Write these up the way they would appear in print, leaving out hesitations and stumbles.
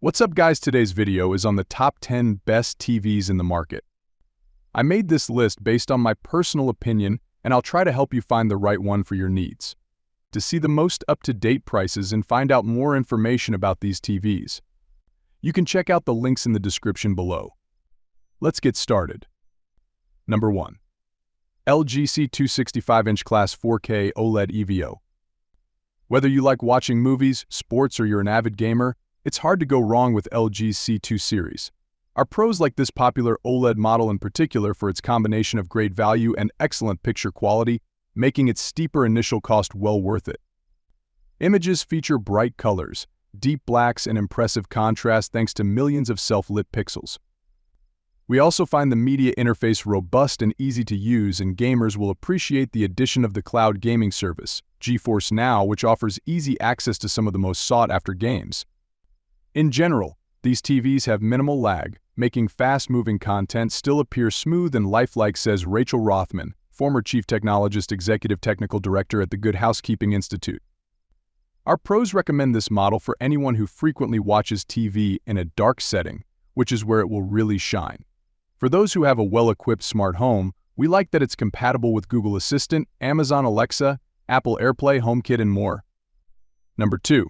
What's up guys, today's video is on the top 10 best TVs in the market. I made this list based on my personal opinion and I'll try to help you find the right one for your needs. To see the most up-to-date prices and find out more information about these TVs, you can check out the links in the description below. Let's get started. Number 1. LG C265-inch Class 4K OLED EVO. Whether you like watching movies, sports, or you're an avid gamer, it's hard to go wrong with LG's C2 series. Our pros like this popular OLED model in particular for its combination of great value and excellent picture quality, making its steeper initial cost well worth it. Images feature bright colors, deep blacks, and impressive contrast thanks to millions of self-lit pixels. We also find the media interface robust and easy to use, and gamers will appreciate the addition of the cloud gaming service, GeForce Now, which offers easy access to some of the most sought-after games. In general, these TVs have minimal lag, making fast-moving content still appear smooth and lifelike, says Rachel Rothman, former Chief Technologist Executive Technical Director at the Good Housekeeping Institute. Our pros recommend this model for anyone who frequently watches TV in a dark setting, which is where it will really shine. For those who have a well-equipped smart home, we like that it's compatible with Google Assistant, Amazon Alexa, Apple AirPlay, HomeKit, and more. Number 2.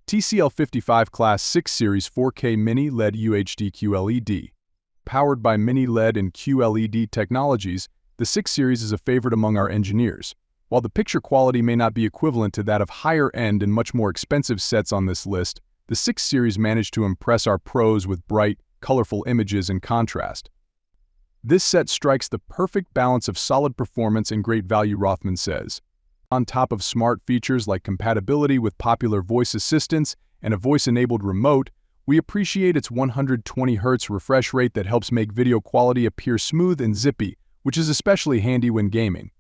TCL 55 Class 6 Series 4K Mini LED UHD QLED. Powered by Mini LED and QLED technologies, the 6 Series is a favorite among our engineers. While the picture quality may not be equivalent to that of higher-end and much more expensive sets on this list, the 6 Series managed to impress our pros with bright, colorful images and contrast. This set strikes the perfect balance of solid performance and great value, Rothman says. On top of smart features like compatibility with popular voice assistants and a voice-enabled remote, we appreciate its 120Hz refresh rate that helps make video quality appear smooth and zippy, which is especially handy when gaming.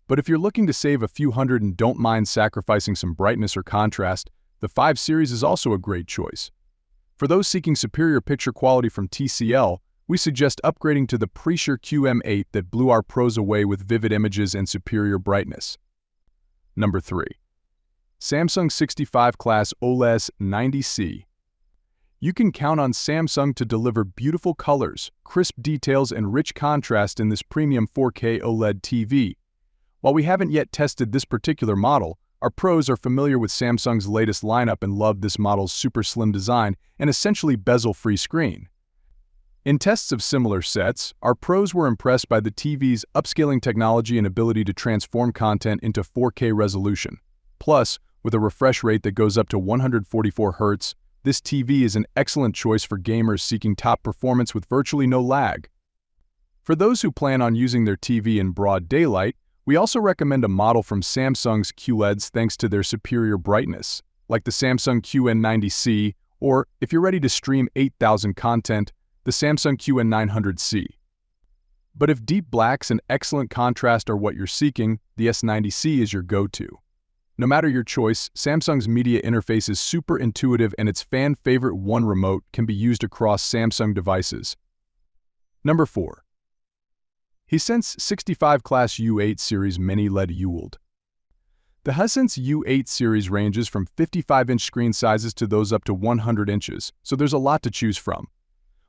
But if you're looking to save a few hundred and don't mind sacrificing some brightness or contrast, the 5 Series is also a great choice. For those seeking superior picture quality from TCL, we suggest upgrading to the Presure QM8 that blew our pros away with vivid images and superior brightness. Number 3. Samsung 65 Class OLED 90C. You can count on Samsung to deliver beautiful colors, crisp details, and rich contrast in this premium 4K OLED TV. While we haven't yet tested this particular model, our pros are familiar with Samsung's latest lineup and love this model's super slim design and essentially bezel-free screen. In tests of similar sets, our pros were impressed by the TV's upscaling technology and ability to transform content into 4K resolution. Plus, with a refresh rate that goes up to 144 Hz, this TV is an excellent choice for gamers seeking top performance with virtually no lag. For those who plan on using their TV in broad daylight, we also recommend a model from Samsung's QLEDs thanks to their superior brightness, like the Samsung QN90C, or, if you're ready to stream 8,000 content, the Samsung QN900C. But if deep blacks and excellent contrast are what you're seeking, the S90C is your go-to. No matter your choice, Samsung's media interface is super intuitive and its fan-favorite One remote can be used across Samsung devices. Number 4. Hisense 65 Class U8 Series Mini LED ULED. The Hisense U8 series ranges from 55-inch screen sizes to those up to 100 inches, so there's a lot to choose from.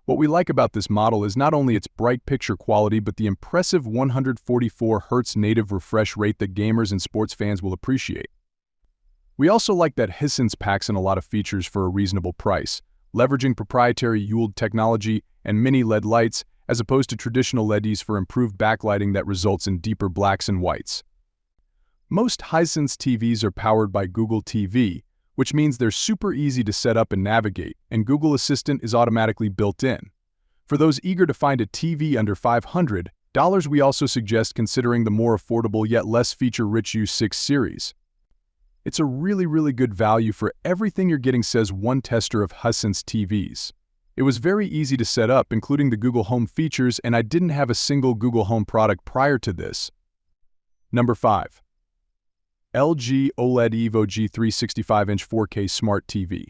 What we like about this model is not only its bright picture quality but the impressive 144 Hz native refresh rate that gamers and sports fans will appreciate. We also like that Hisense packs in a lot of features for a reasonable price, leveraging proprietary ULED technology and mini LED lights as opposed to traditional LEDs for improved backlighting that results in deeper blacks and whites. Most Hisense TVs are powered by Google TV, which means they're super easy to set up and navigate, and Google Assistant is automatically built in. For those eager to find a TV under $500, we also suggest considering the more affordable yet less feature-rich U6 series. It's a really good value for everything you're getting, says one tester of Hisense TVs. It was very easy to set up, including the Google Home features, and I didn't have a single Google Home product prior to this. Number 5. LG OLED Evo G3 65-inch 4K Smart TV.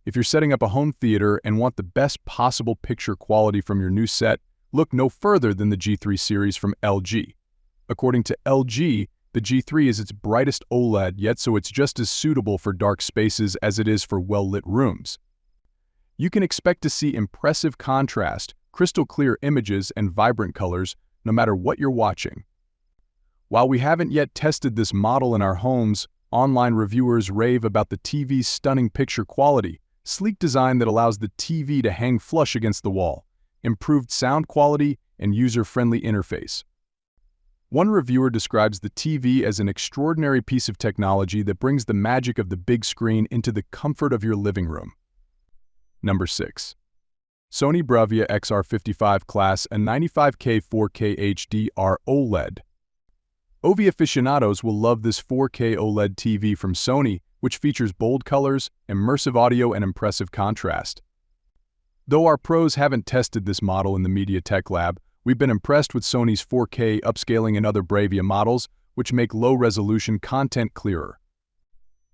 If you're setting up a home theater and want the best possible picture quality from your new set, look no further than the G3 series from LG. According to LG, The G3 is its brightest OLED yet, so it's just as suitable for dark spaces as it is for well-lit rooms. You can expect to see impressive contrast, crystal clear images, and vibrant colors no matter what you're watching. While we haven't yet tested this model in our homes, online reviewers rave about the TV's stunning picture quality, sleek design that allows the TV to hang flush against the wall, improved sound quality, and user-friendly interface. One reviewer describes the TV as an extraordinary piece of technology that brings the magic of the big screen into the comfort of your living room. Number 6. Sony Bravia XR55 Class and 95K 4K HDR OLED. OV aficionados will love this 4K OLED TV from Sony, which features bold colors, immersive audio, and impressive contrast. Though our pros haven't tested this model in the MediaTek lab, we've been impressed with Sony's 4K upscaling and other Bravia models, which make low-resolution content clearer.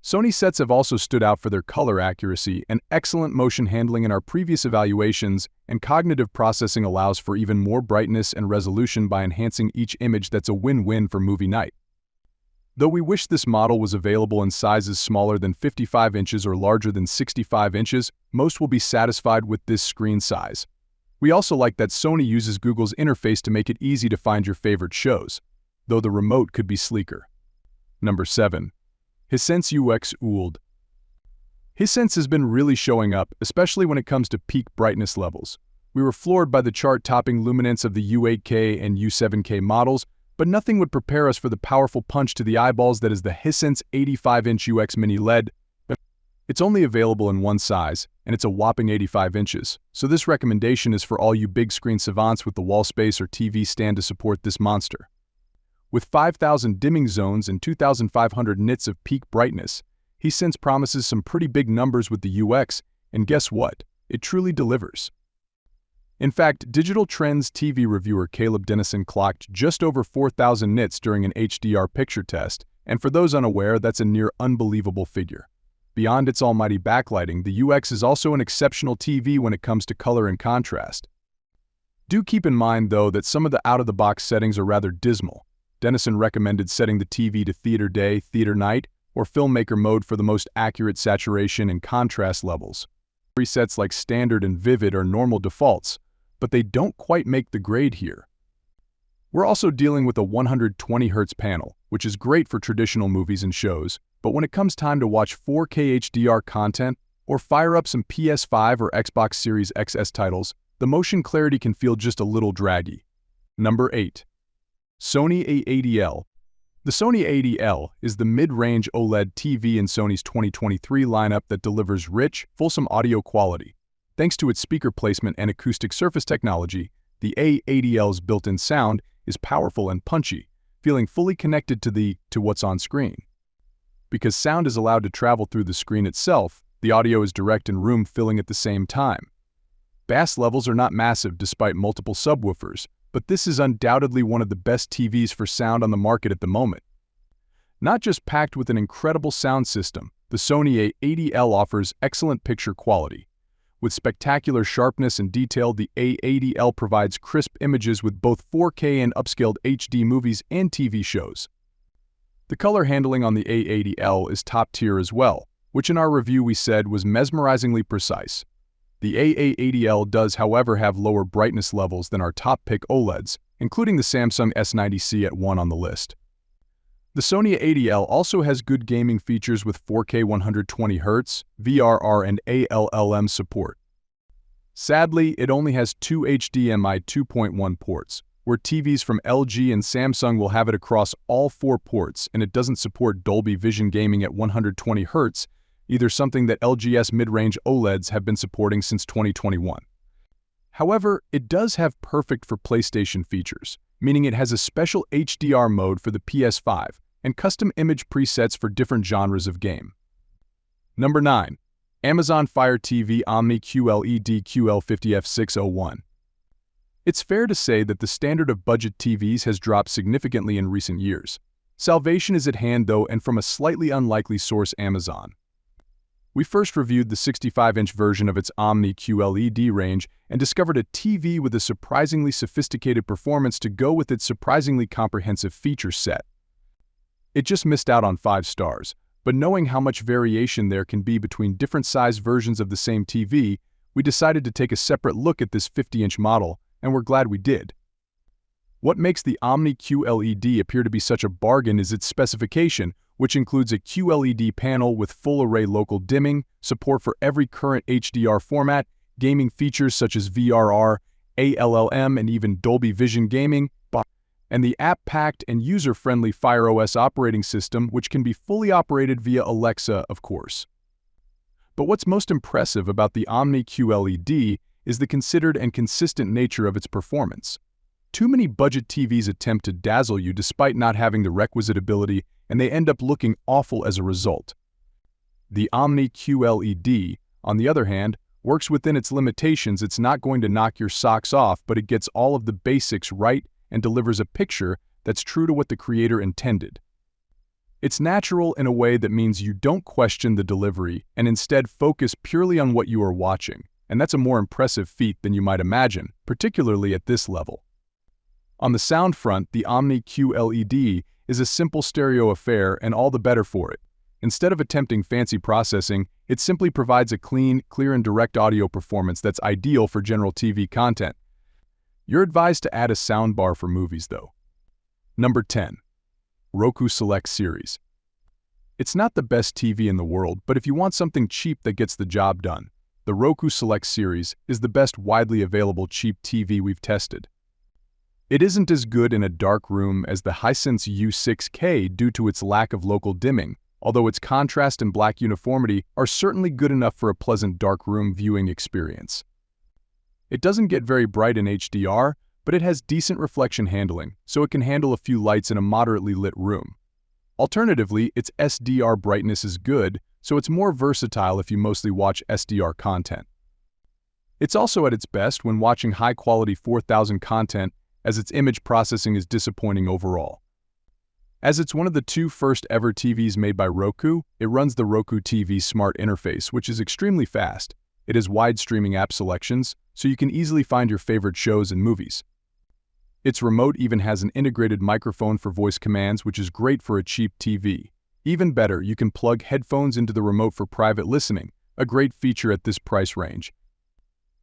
Sony sets have also stood out for their color accuracy and excellent motion handling in our previous evaluations, and cognitive processing allows for even more brightness and resolution by enhancing each image. That's a win-win for movie night. Though we wish this model was available in sizes smaller than 55 inches or larger than 65 inches, most will be satisfied with this screen size. We also like that Sony uses Google's interface to make it easy to find your favorite shows, though the remote could be sleeker. Number 7. Hisense UX ULED. Hisense has been really showing up, especially when it comes to peak brightness levels. We were floored by the chart-topping luminance of the U8K and U7K models, but nothing would prepare us for the powerful punch to the eyeballs that is the Hisense 85-inch UX Mini LED. It's only available in one size, and it's a whopping 85 inches, so this recommendation is for all you big screen savants with the wall space or TV stand to support this monster. With 5,000 dimming zones and 2,500 nits of peak brightness, Hisense promises some pretty big numbers with the UX, and guess what? It truly delivers. In fact, Digital Trends TV reviewer Caleb Dennison clocked just over 4,000 nits during an HDR picture test, and for those unaware, that's a near unbelievable figure. Beyond its almighty backlighting, the UX is also an exceptional TV when it comes to color and contrast. Do keep in mind, though, that some of the out-of-the-box settings are rather dismal. Dennison recommended setting the TV to theater day, theater night, or filmmaker mode for the most accurate saturation and contrast levels. Presets like standard and vivid are normal defaults, but they don't quite make the grade here. We're also dealing with a 120Hz panel, which is great for traditional movies and shows, but when it comes time to watch 4K HDR content or fire up some PS5 or Xbox Series XS titles, the motion clarity can feel just a little draggy. Number 8. Sony A80L. The Sony A80L is the mid-range OLED TV in Sony's 2023 lineup that delivers rich, fulsome audio quality. Thanks to its speaker placement and acoustic surface technology, the A80L's built-in sound is powerful and punchy, feeling fully connected to what's on screen. Because sound is allowed to travel through the screen itself, the audio is direct and room-filling at the same time. Bass levels are not massive despite multiple subwoofers, but this is undoubtedly one of the best TVs for sound on the market at the moment. Not just packed with an incredible sound system, the Sony A80L offers excellent picture quality. With spectacular sharpness and detail, the A80L provides crisp images with both 4K and upscaled HD movies and TV shows. The color handling on the A80L is top tier as well, which in our review we said was mesmerizingly precise. The A80L does, however, have lower brightness levels than our top pick OLEDs, including the Samsung S90C at 1 on the list. The Sony A80L also has good gaming features with 4K 120Hz, VRR, and ALLM support. Sadly, it only has 2 HDMI 2.1 ports, where TVs from LG and Samsung will have it across all 4 ports, and it doesn't support Dolby Vision gaming at 120Hz, either something that LG's mid-range OLEDs have been supporting since 2021. However, it does have perfect for PlayStation features, meaning it has a special HDR mode for the PS5 and custom image presets for different genres of game. Number 9. Amazon Fire TV Omni QLED QL50F601. It's fair to say that the standard of budget TVs has dropped significantly in recent years. Salvation is at hand, though, and from a slightly unlikely source, Amazon. We first reviewed the 65-inch version of its Omni QLED range and discovered a TV with a surprisingly sophisticated performance to go with its surprisingly comprehensive feature set. It just missed out on 5 stars, but knowing how much variation there can be between different size versions of the same TV, we decided to take a separate look at this 50-inch model, and we're glad we did. What makes the Omni QLED appear to be such a bargain is its specification, which includes a QLED panel with full-array local dimming, support for every current HDR format, gaming features such as VRR, ALLM, and even Dolby Vision gaming, and the app-packed and user-friendly Fire OS operating system, which can be fully operated via Alexa, of course. But what's most impressive about the Omni QLED is the considered and consistent nature of its performance. Too many budget TVs attempt to dazzle you despite not having the requisite ability, and they end up looking awful as a result. The Omni QLED, on the other hand, works within its limitations. It's not going to knock your socks off, but it gets all of the basics right and delivers a picture that's true to what the creator intended. It's natural in a way that means you don't question the delivery and instead focus purely on what you are watching, and that's a more impressive feat than you might imagine, particularly at this level. On the sound front, the Omni QLED is a simple stereo affair, and all the better for it. Instead of attempting fancy processing, it simply provides a clean, clear and direct audio performance that's ideal for general TV content. You're advised to add a soundbar for movies, though. Number 10. Roku Select Series. It's not the best TV in the world, but if you want something cheap that gets the job done, the Roku Select Series is the best widely available cheap TV we've tested. It isn't as good in a dark room as the Hisense U6K due to its lack of local dimming, although its contrast and black uniformity are certainly good enough for a pleasant dark room viewing experience. It doesn't get very bright in HDR, but it has decent reflection handling, so it can handle a few lights in a moderately lit room. Alternatively, its SDR brightness is good, so it's more versatile if you mostly watch SDR content. It's also at its best when watching high-quality 4000 content, as its image processing is disappointing overall. As it's one of the 2 first-ever TVs made by Roku, it runs the Roku TV Smart Interface, which is extremely fast. It has wide streaming app selections, so you can easily find your favorite shows and movies. Its remote even has an integrated microphone for voice commands, which is great for a cheap TV. Even better, you can plug headphones into the remote for private listening, a great feature at this price range.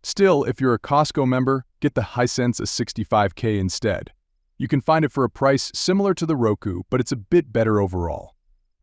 Still, if you're a Costco member, get the Hisense A65K instead. You can find it for a price similar to the Roku, but it's a bit better overall.